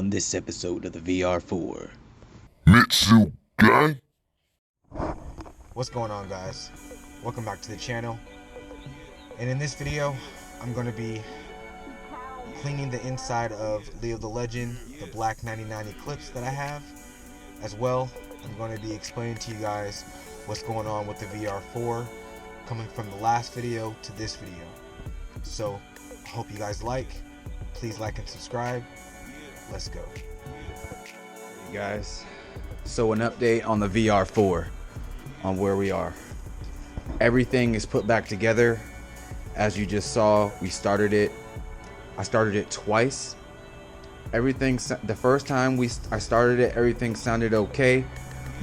on this episode of the VR-4. Mitsu Gang? What's going on, guys? Welcome back to the channel. And in this video, I'm going to be cleaning the inside of Leo the Legend, the black 99 Eclipse that I have. As well, I'm going to be explaining to you guys what's going on with the VR-4, coming from the last video to this video. So, I hope you guys please like and subscribe. Let's go. Hey guys, so an update on the VR-4, on where we are. Everything is put back together. As you just saw, I started it twice. The first time I started it, everything sounded okay,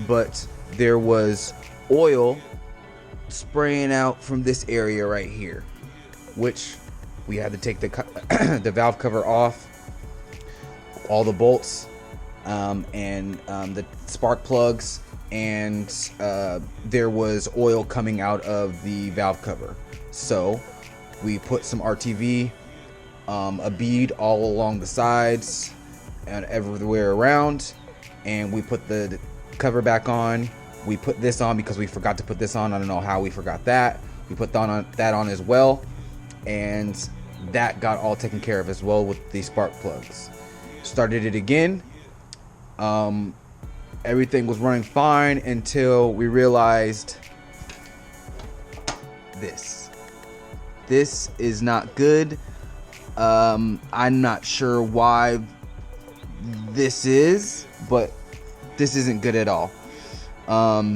but there was oil spraying out from this area right here, which we had to take the valve cover off, all the bolts, and the spark plugs, and there was oil coming out of the valve cover. So we put some RTV, a bead all along the sides and everywhere around, and we put the cover back on. We put this on because we forgot to put this on. I don't know how we forgot that. We put that on as well, and that got all taken care of as well with the spark plugs. Started it again. Everything was running fine until we realized this is not good. I'm not sure why this is, but this isn't good at all. I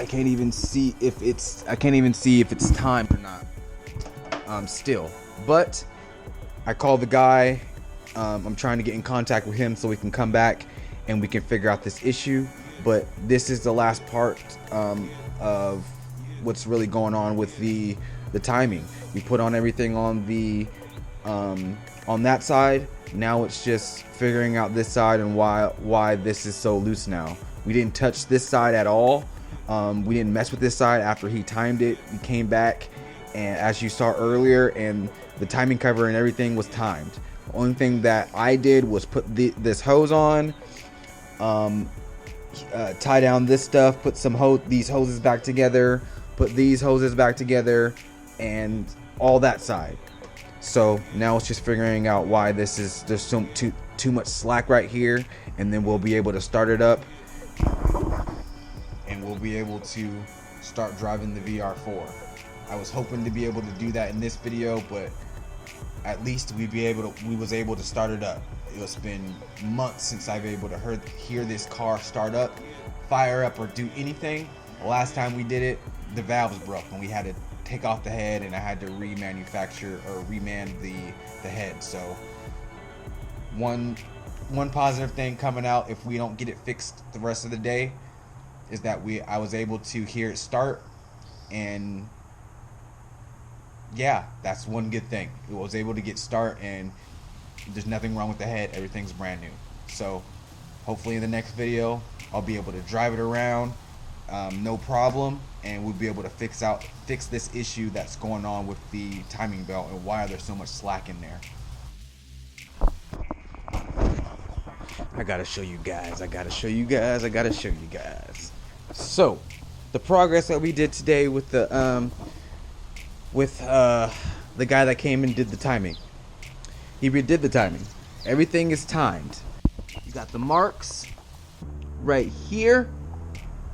can't even see if it's timed or not. Still, but I called the guy. I'm trying to get in contact with him so we can come back and we can figure out this issue. But this is the last part of what's really going on with the timing. We put on everything on the on that side. Now it's just figuring out this side and why this is so loose now. We didn't touch this side at all. We didn't mess with this side after he timed it. We came back, and as you saw earlier, and the timing cover and everything was timed. The only thing that I did was put this hose on, tie down this stuff, put these hoses back together, put these hoses back together, and all that side. So now it's just figuring out why there's too much slack right here, and then we'll be able to start it up, and we'll be able to start driving the VR-4. I was hoping to be able to do that in this video, but at least we was able to start it up. It's been months since I've been able to hear this car start up, fire up, or do anything. The last time we did it, the valves broke and we had to take off the head, and I had to remanufacture or reman the head. So one positive thing coming out, if we don't get it fixed the rest of the day, is that I was able to hear it start, and yeah, that's one good thing. It was able to get start, and there's nothing wrong with the head. Everything's brand new. So hopefully in the next video I'll be able to drive it around, no problem, and we'll be able to fix this issue that's going on with the timing belt and why there's so much slack in there. I gotta show you guys. So the progress that we did today with the guy that came and did the timing. He redid the timing. Everything is timed. You got the marks right here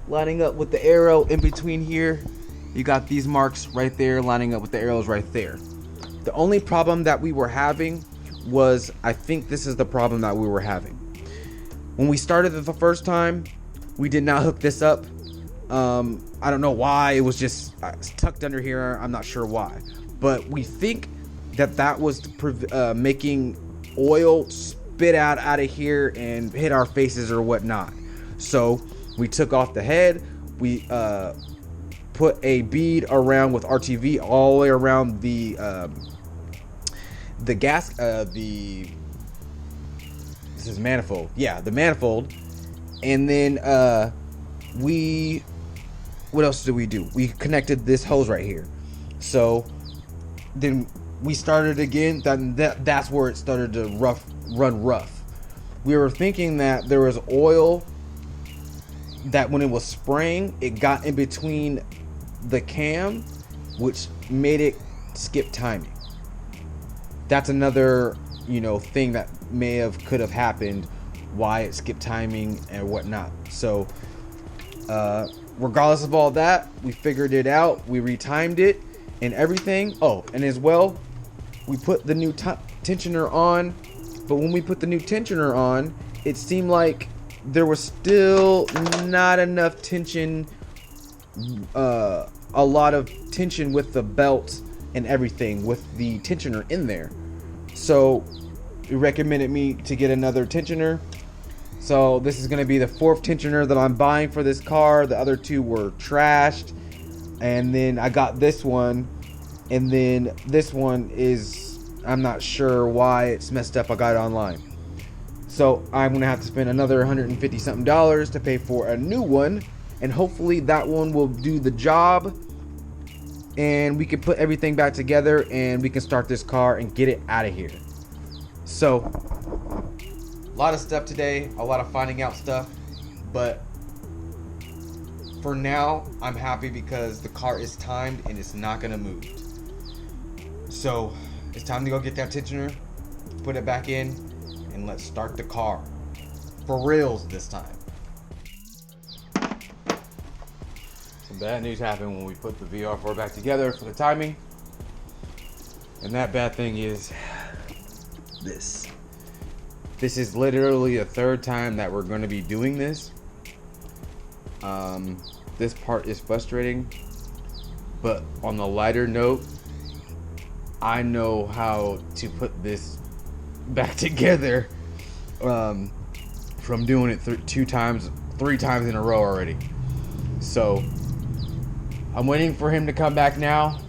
lining up with the arrow in between here. You got these marks right there lining up with the arrows right there. The only problem that we were having was, I think this is the problem that we were having. When we started it the first time, we did not hook this up. I don't know why. It was just tucked under here. I'm not sure why, but we think that was making oil spit out of here and hit our faces or whatnot. So we took off the head. We put a bead around with RTV all the way around the gas, this is manifold. Yeah, the manifold. And then what else did we do? We connected this hose right here. So then we started again, that's where it started to run rough. We were thinking that there was oil that when it was spraying, it got in between the cam, which made it skip timing. That's another, thing that could have happened, why it skipped timing and whatnot. So regardless of all that, we figured it out. We retimed it and everything. Oh, and as well, we put the new tensioner on. But when we put the new tensioner on, it seemed like there was still not enough tension, a lot of tension with the belt and everything with the tensioner in there. So it recommended me to get another tensioner. So this is going to be the 4th tensioner that I'm buying for this car. The other 2 were trashed. And then I got this one. And then this one is, I'm not sure why it's messed up. I got it online. So I'm going to have to spend another $150 something to pay for a new one. And hopefully that one will do the job. And we can put everything back together and we can start this car and get it out of here. So, a lot of stuff today, a lot of finding out stuff, but for now, I'm happy because the car is timed and it's not gonna move. So, it's time to go get that tensioner, put it back in, and let's start the car. For reals this time. Some bad news happened when we put the VR-4 back together for the timing. And that bad thing is this. This is literally the 3rd time that we're going to be doing this. This part is frustrating, but on the lighter note, I know how to put this back together from doing it 3 times in a row already. So I'm waiting for him to come back now.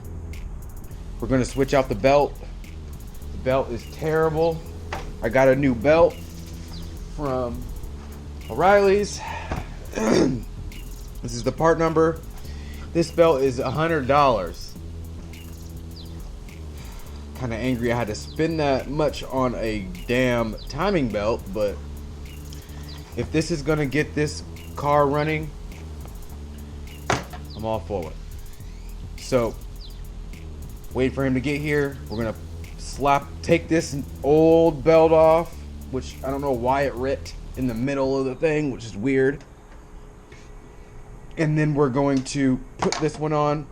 We're going to switch out the belt. The belt is terrible. I got a new belt from O'Reilly's. This is the part number. This belt is $100. Kind of angry I had to spend that much on a damn timing belt, but if this is gonna get this car running, I'm all for it. So, wait for him to get here. We're gonna take this old belt off, which I don't know why it ripped in the middle of the thing, which is weird. And then we're going to put this one on.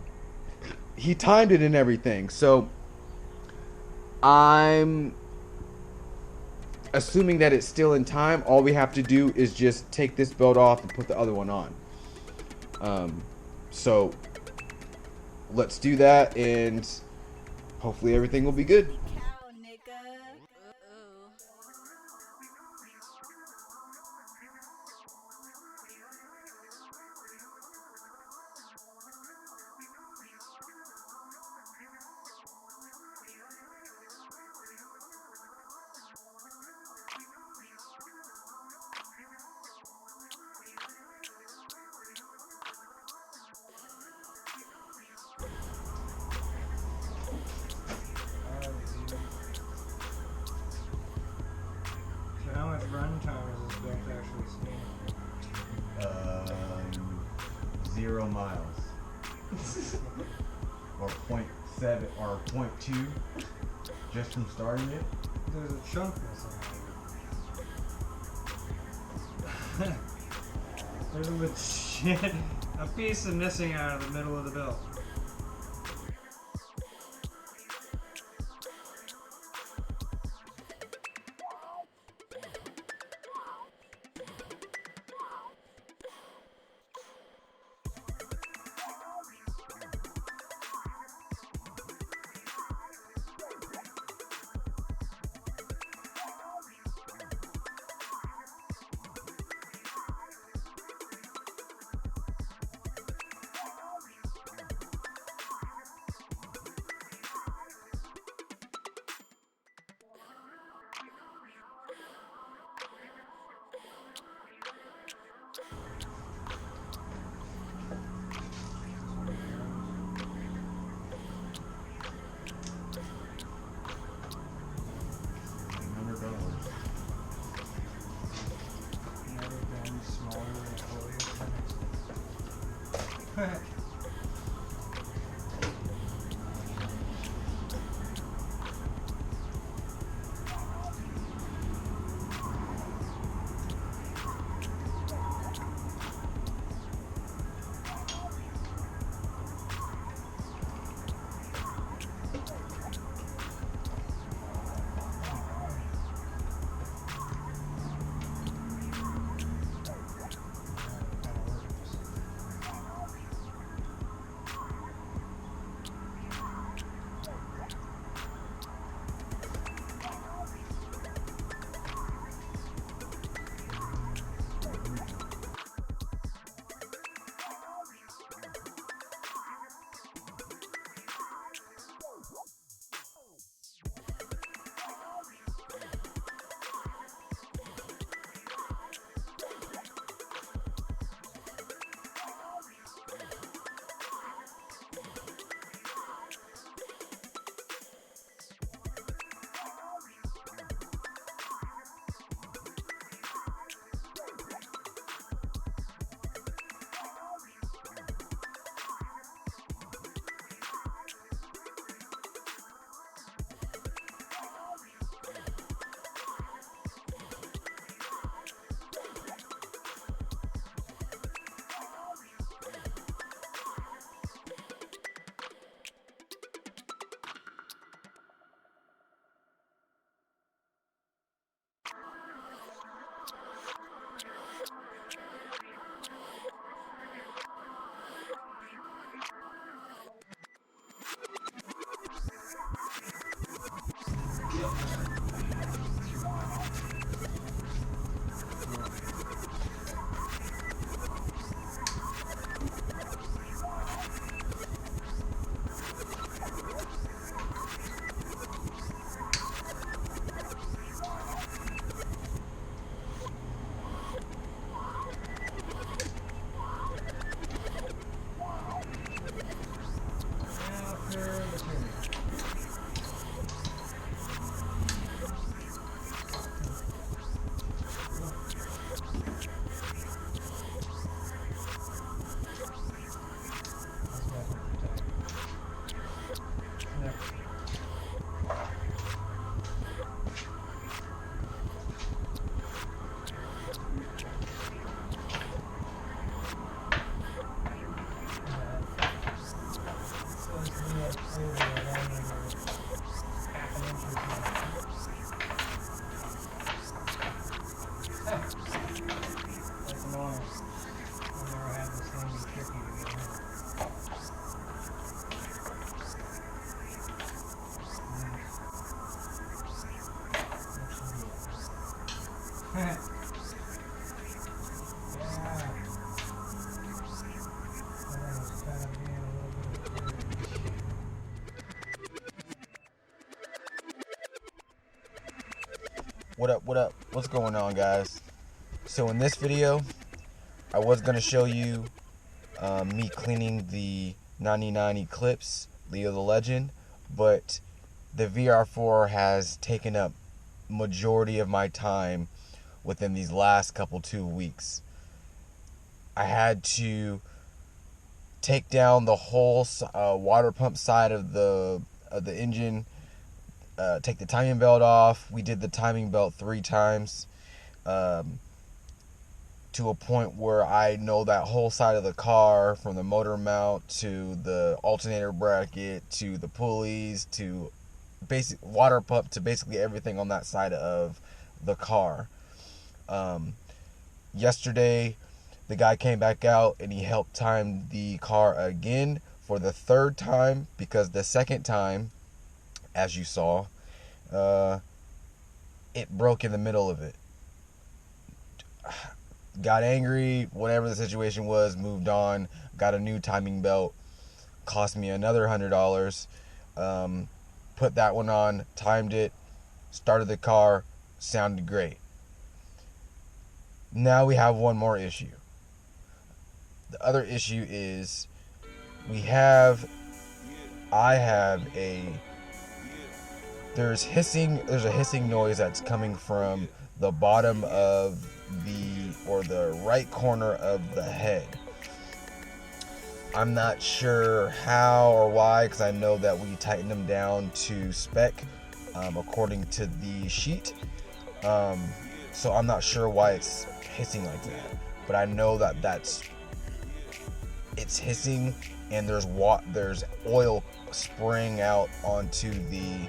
He timed it and everything, so I'm assuming that it's still in time. All we have to do is just take this belt off and put the other one on. So let's do that, and hopefully everything will be good. How much run time is this belt actually staying? 0 miles. Or 0.7 or 0.2 just from starting it. There's a chunk missing. There's legit a piece of missing out of the middle of the belt. That's annoying. I'll never have this thing be tricky again. Yeah. What up, what up? What's going on, guys? So in this video, I was going to show you me cleaning the 99 Eclipse Leo the Legend, but the VR-4 has taken up majority of my time within these last 2 weeks. I had to take down the whole water pump side of the engine, take the timing belt off. We did the timing belt 3 times to a point where I know that whole side of the car, from the motor mount to the alternator bracket to the pulleys to basic water pump to basically everything on that side of the car. Yesterday the guy came back out and he helped time the car again for the 3rd time, because the 2nd time, as you saw, it broke in the middle of it. Got angry, whatever the situation was, moved on, got a new timing belt, cost me another $100, put that one on, timed it, started the car, sounded great. Now we have one more issue. The other issue is there's a hissing noise that's coming from the bottom of the right corner of the head. I'm not sure how or why, because I know that we tightened them down to spec according to the sheet. So I'm not sure why it's hissing like that, but I know that it's hissing, and there's oil spraying out onto the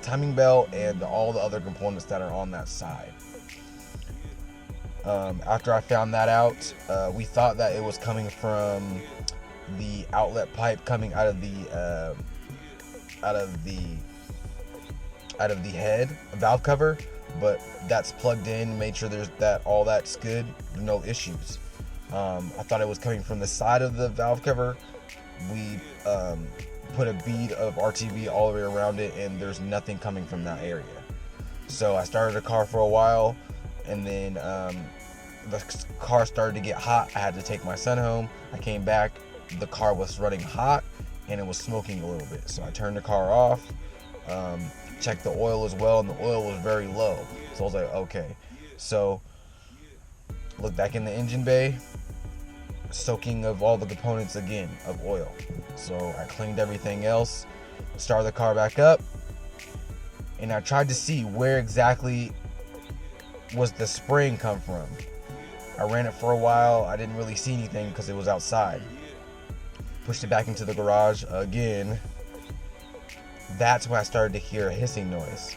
timing belt and all the other components that are on that side. After I found that out, we thought that it was coming from the outlet pipe coming out of the head valve cover, but that's plugged in, made sure all that's good, no issues. I thought it was coming from the side of the valve cover. We put a bead of RTV all the way around it, and there's nothing coming from that area. So I started the car for a while, and then the car started to get hot. I had to take my son home. I came back, the car was running hot and it was smoking a little bit. So I turned the car off, checked the oil as well, and the oil was very low. So I was like, okay. So look back in the engine bay, soaking of all the components again of oil. So I cleaned everything else, started the car back up, and I tried to see where exactly was the spraying come from. I ran it for a while. I didn't really see anything because it was outside. Pushed it back into the garage again. That's when I started to hear a hissing noise.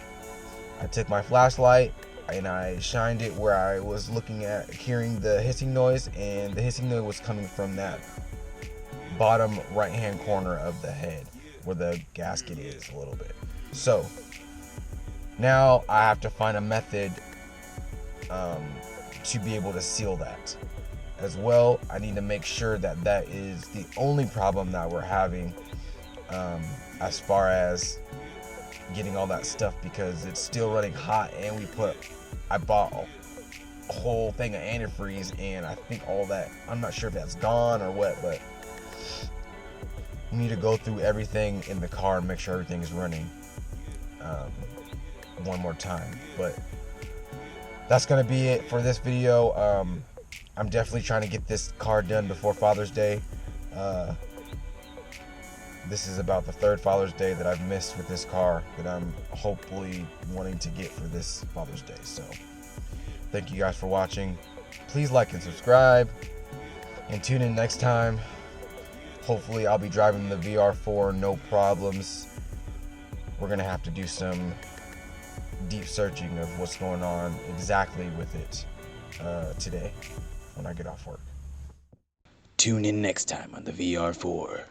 I took my flashlight and I shined it where I was looking at hearing the hissing noise, and the hissing noise was coming from that bottom right hand corner of the head where the gasket is a little bit. So now I have to find a method to be able to seal that as well. I need to make sure that that is the only problem that we're having as far as getting all that stuff, because it's still running hot, and I bought a whole thing of antifreeze, and I think all that, I'm not sure if that's gone or what, but we need to go through everything in the car and make sure everything is running one more time. But that's gonna be it for this video. I'm definitely trying to get this car done before Father's Day. This is about the third Father's Day that I've missed with this car that I'm hopefully wanting to get for this Father's Day. So thank you guys for watching. Please like and subscribe, and tune in next time. Hopefully I'll be driving the VR-4, no problems. We're gonna have to do some deep searching of what's going on exactly with it today when I get off work. Tune in next time on the VR4.